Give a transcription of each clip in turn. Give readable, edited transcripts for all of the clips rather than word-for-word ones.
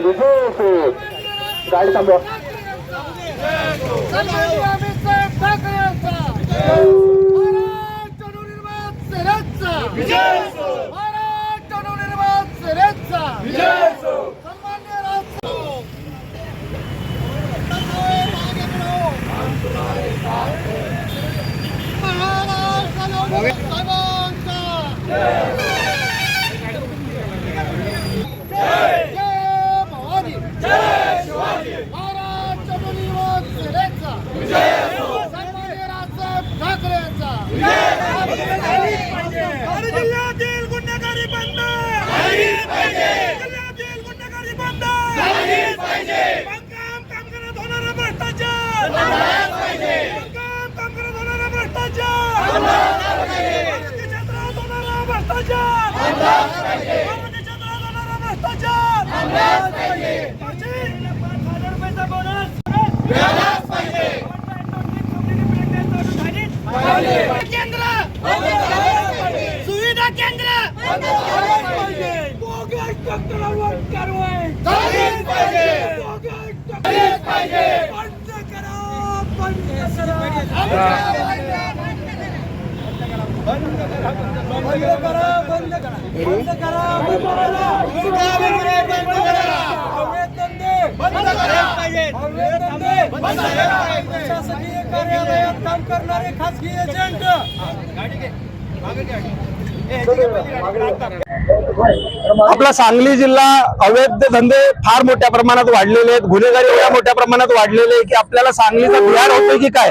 विजय असो. गाडी थांबवा. सुविधा केंद्र प्रशासकीय कार्यालयात काम करणारे खासगी एजंट आपला सांगली जिल्हा अवैध धंदे फार मोठ्या प्रमाणात वाढलेले आहेत, गुन्हेगारी एवढ्या मोठ्या प्रमाणात वाढलेले आहे की आपल्याला सांगलीचा बिहार होतोय की काय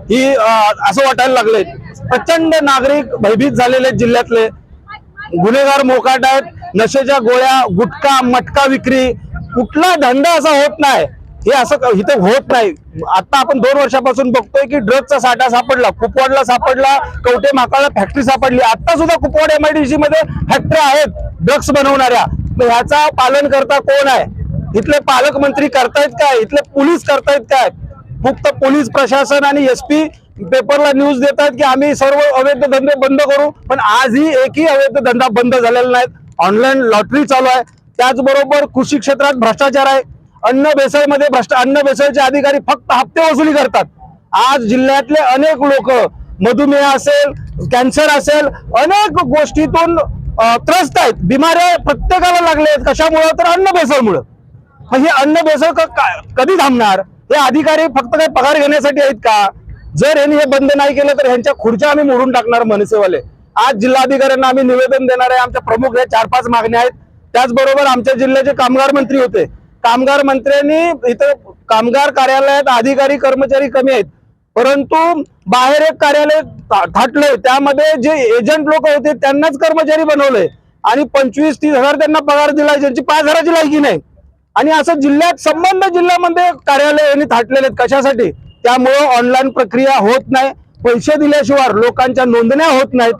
ही असं वाटायला लागलंय. प्रचंड नागरिक भयभीत झालेले आहेत. जिल्ह्यातले गुन्हेगार मोकाट आहेत. नशेच्या गोळ्या, गुटखा, मटका विक्री, कुठला धंदा असा होत नाही हे असं इथं होत नाही. आता आपण 2 वर्षापासून बघतोय की ड्रग्जचा साठा सापडला, कुपवाडला सापडला, कवठे महाकाळला फॅक्टरी सापडली. आता सुद्धा कुपवाड MIDC मध्ये फॅक्टरी आहेत ड्रग्स बनवणाऱ्या. ह्याचा पालन करता कोण आहे? इथले पालकमंत्री करतायत काय? इथले पोलीस करतायत काय? फक्त पोलीस प्रशासन आणि SP पेपरला न्यूज देतात की आम्ही सर्व अवैध धंदे बंद करू, पण आजही एकही अवैध धंदा बंद झालेला नाही. ऑनलाईन लॉटरी चालू आहे. त्याचबरोबर कृषी क्षेत्रात भ्रष्टाचार आहे. अन्न भेसळमध्ये अन्न भेसळचे अधिकारी फक्त हप्ते वसुली करतात. आज जिल्ह्यातले अनेक लोक मधुमेह असेल, कॅन्सर असेल, अनेक गोष्टीतून त्रस्त आहेत. बिमाऱ्या प्रत्येकाला लागले आहेत. कशामुळे? तर अन्न भेसळमुळे. मग हे अन्न भेसळ कधी थांबणार? हे अधिकारी फक्त काही पगार घेण्यासाठी आहेत का? जर यांनी हे बंद नाही केलं तर ह्यांच्या खुर्च्या आम्ही मोडून टाकणार मनसेवाले. आज जिल्हाधिकाऱ्यांना आम्ही निवेदन देणार आहे. आमच्या प्रमुख या 4-5 मागण्या आहेत. त्याचबरोबर आमच्या जिल्ह्याचे कामगार मंत्री होते. कामगार मंत्र्यांनी इथं कामगार कार्यालयात अधिकारी कर्मचारी कमी आहेत, परंतु बाहेर एक कार्यालय थाटलंय. त्यामध्ये जे एजंट लोक होते त्यांनाच कर्मचारी बनवलंय आणि 25-30 हजार त्यांना पगार दिलाय, ज्यांची 5 हजाराची लायकी नाही. आणि असं जिल्ह्यात संबंध जिल्ह्यामध्ये कार्यालय यांनी थाटलेले आहेत. कशासाठी? त्यामुळं ऑनलाईन प्रक्रिया होत नाही. पैसे दिल्याशिवाय लोकांच्या नोंदण्या होत नाहीत.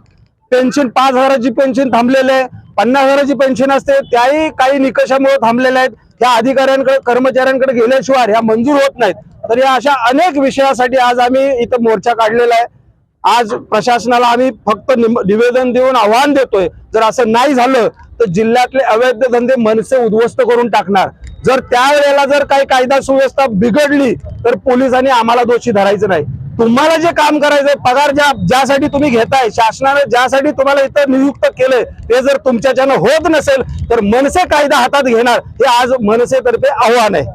पेन्शन 5 हजाराची पेन्शन थांबलेले आहे, 50 हजाराची पेन्शन असते त्याही काही निकषामुळे थांबलेल्या आहेत. ह्या अधिकाऱ्यांकडे कर्मचाऱ्यांकडे गेल्याशिवाय ह्या मंजूर होत नाहीत. तर या अशा अनेक विषयासाठी आज आम्ही इथं मोर्चा काढलेला आहे. आज प्रशासनाला आम्ही फक्त निवेदन देऊन आव्हान देतोय, जर असं नाही झालं तर जिल्ह्यातले अवैध धंदे मनसे उद्ध्वस्त करून टाकणार. जर त्यावेळेला जर काही कायदा सुव्यवस्था बिघडली तर पोलिसांनी आम्हाला दोषी धरायचं नाही. तुम्हाला जे काम करायचंय, पगार ज्यासाठी तुम्ही घेताय, शासनाने ज्यासाठी तुम्हाला इथं नियुक्त केलंय, ते जर तुमच्याच्यानं होत नसेल तर मनसे कायदा हातात घेणार, हे आज मनसेतर्फे आव्हान आहे.